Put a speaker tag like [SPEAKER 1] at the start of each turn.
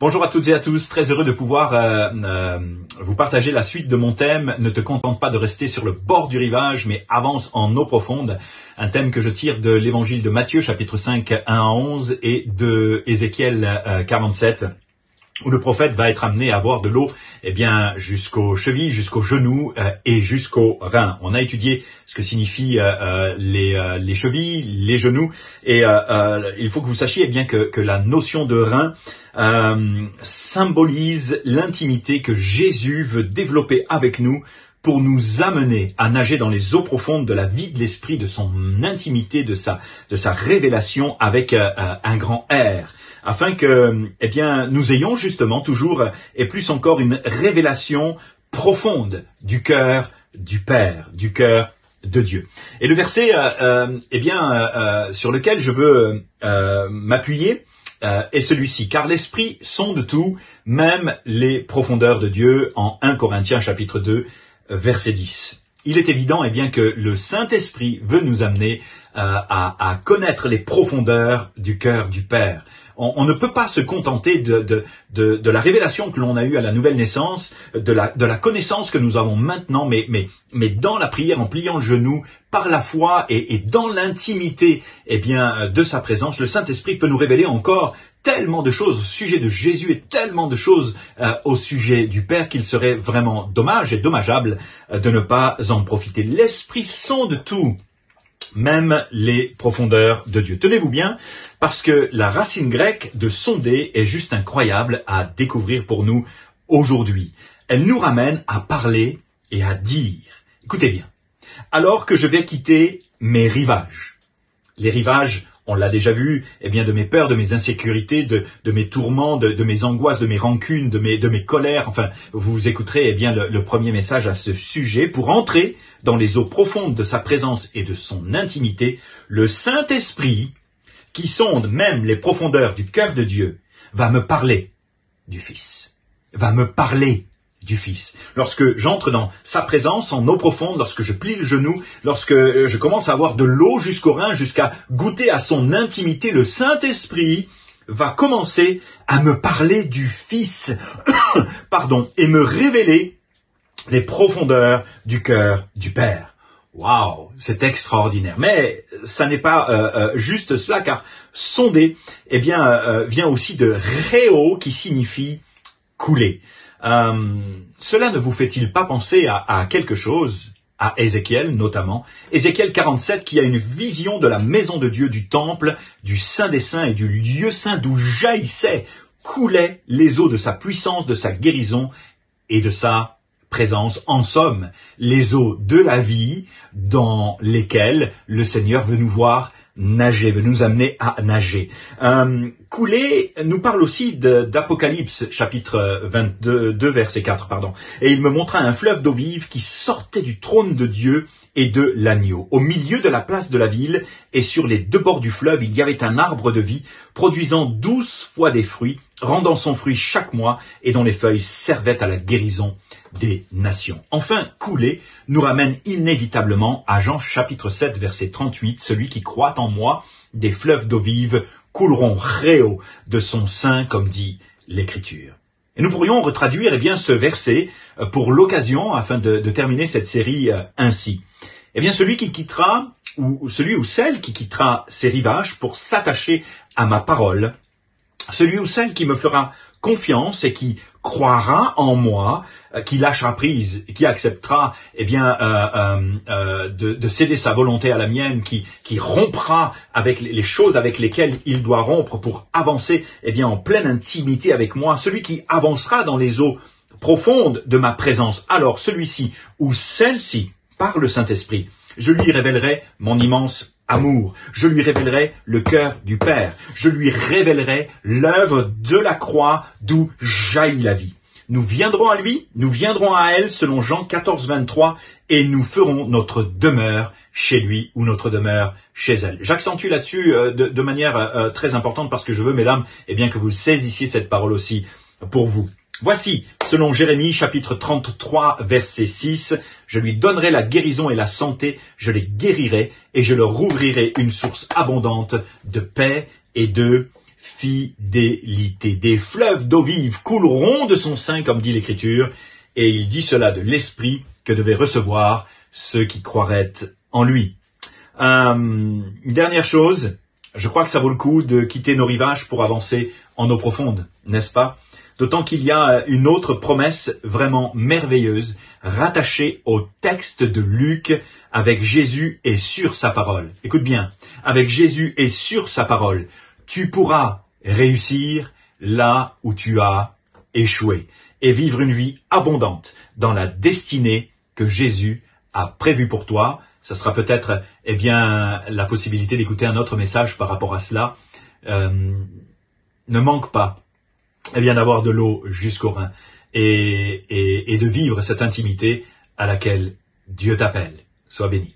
[SPEAKER 1] Bonjour à toutes et à tous, très heureux de pouvoir vous partager la suite de mon thème. Ne te contente pas de rester sur le bord du rivage, mais avance en eau profonde. Un thème que je tire de l'évangile de Matthieu, chapitre 5, 1 à 11, et de Ézéchiel 47, où le prophète va être amené à boire de l'eau jusqu'aux chevilles, jusqu'aux genoux et jusqu'aux reins. On a étudié ce que signifient les chevilles, les genoux, et il faut que vous sachiez que la notion de rein symbolise l'intimité que Jésus veut développer avec nous pour nous amener à nager dans les eaux profondes de la vie de l'esprit, de son intimité, de sa révélation avec un grand R. Afin que, nous ayons justement toujours et plus encore une révélation profonde du cœur du Père, du cœur de Dieu. Et le verset, sur lequel je veux m'appuyer est celui-ci. Car l'Esprit sonde tout, même les profondeurs de Dieu, en 1 Corinthiens chapitre 2, verset 10. Il est évident que le Saint-Esprit veut nous amener à connaître les profondeurs du cœur du Père. On ne peut pas se contenter de la révélation que l'on a eue à la nouvelle naissance, de la connaissance que nous avons maintenant, mais dans la prière, en pliant le genou, par la foi et dans l'intimité de sa présence, le Saint-Esprit peut nous révéler encore tellement de choses au sujet de Jésus et tellement de choses au sujet du Père qu'il serait vraiment dommage et dommageable de ne pas en profiter. L'Esprit sonde tout, même les profondeurs de Dieu. Tenez-vous bien, parce que la racine grecque de sonder est juste incroyable à découvrir pour nous aujourd'hui. Elle nous ramène à parler et à dire. Écoutez bien. Alors que je vais quitter mes rivages. Les rivages, on l'a déjà vu, de mes peurs, de mes insécurités, de mes tourments, de mes angoisses, de mes rancunes, de mes colères. Enfin, vous écouterez le premier message à ce sujet. Pour entrer dans les eaux profondes de sa présence et de son intimité, le Saint-Esprit, qui sonde même les profondeurs du cœur de Dieu, va me parler du Fils. Va me parler du Fils. Lorsque j'entre dans sa présence en eau profonde, lorsque je plie le genou, lorsque je commence à avoir de l'eau jusqu'au rein, jusqu'à goûter à son intimité, le Saint-Esprit va commencer à me parler du Fils, et me révéler les profondeurs du cœur du Père. Waouh, c'est extraordinaire. Mais ça n'est pas juste cela, car sonder, vient aussi de réo, qui signifie couler. Cela ne vous fait-il pas penser à quelque chose, à Ézéchiel notamment, Ézéchiel 47 qui a une vision de la maison de Dieu, du temple, du Saint des Saints et du lieu saint d'où jaillissaient, coulaient les eaux de sa puissance, de sa guérison et de sa présence, en somme, les eaux de la vie dans lesquelles le Seigneur veut nous voir nager, veut nous amener à nager. Couler nous parle aussi d'Apocalypse, chapitre 22, verset 4, Et il me montra un fleuve d'eau vive qui sortait du trône de Dieu et de l'agneau. Au milieu de la place de la ville et sur les deux bords du fleuve, il y avait un arbre de vie, produisant 12 fois des fruits, rendant son fruit chaque mois et dont les feuilles servaient à la guérison des nations. Enfin, couler nous ramène inévitablement à Jean chapitre 7, verset 38, celui qui croit en moi, des fleuves d'eau vive couleront réau de son sein, comme dit l'Écriture. Et nous pourrions retraduire ce verset pour l'occasion, afin de terminer cette série ainsi. Celui qui quittera, ou celui ou celle qui quittera ces rivages pour s'attacher à ma parole, celui ou celle qui me fera confiance et qui croira en moi, qui lâchera prise, qui acceptera de céder sa volonté à la mienne, qui rompra avec les choses avec lesquelles il doit rompre pour avancer en pleine intimité avec moi, celui qui avancera dans les eaux profondes de ma présence, alors celui-ci ou celle-ci, par le Saint-Esprit, je lui révélerai mon immense amour. Je lui révélerai le cœur du Père. Je lui révélerai l'œuvre de la croix d'où jaillit la vie. Nous viendrons à lui, nous viendrons à elle, selon Jean 14, 23, et nous ferons notre demeure chez lui ou notre demeure chez elle. J'accentue là-dessus de manière très importante parce que je veux, mesdames, que vous saisissiez cette parole aussi pour vous. Voici, selon Jérémie, chapitre 33, verset 6, « Je lui donnerai la guérison et la santé, je les guérirai et je leur ouvrirai une source abondante de paix et de fidélité. Des fleuves d'eau vive couleront de son sein, comme dit l'Écriture, et il dit cela de l'Esprit que devaient recevoir ceux qui croiraient en lui. Dernière chose, je crois que ça vaut le coup de quitter nos rivages pour avancer en eau profonde, n'est-ce pas? D'autant qu'il y a une autre promesse vraiment merveilleuse, rattachée au texte de Luc, avec Jésus et sur sa parole. Écoute bien, avec Jésus et sur sa parole, tu pourras réussir là où tu as échoué et vivre une vie abondante dans la destinée que Jésus a prévue pour toi. Ça sera peut-être, la possibilité d'écouter un autre message par rapport à cela. Ne manque pas, d'avoir de l'eau jusqu'au rein et de vivre cette intimité à laquelle Dieu t'appelle. Sois béni.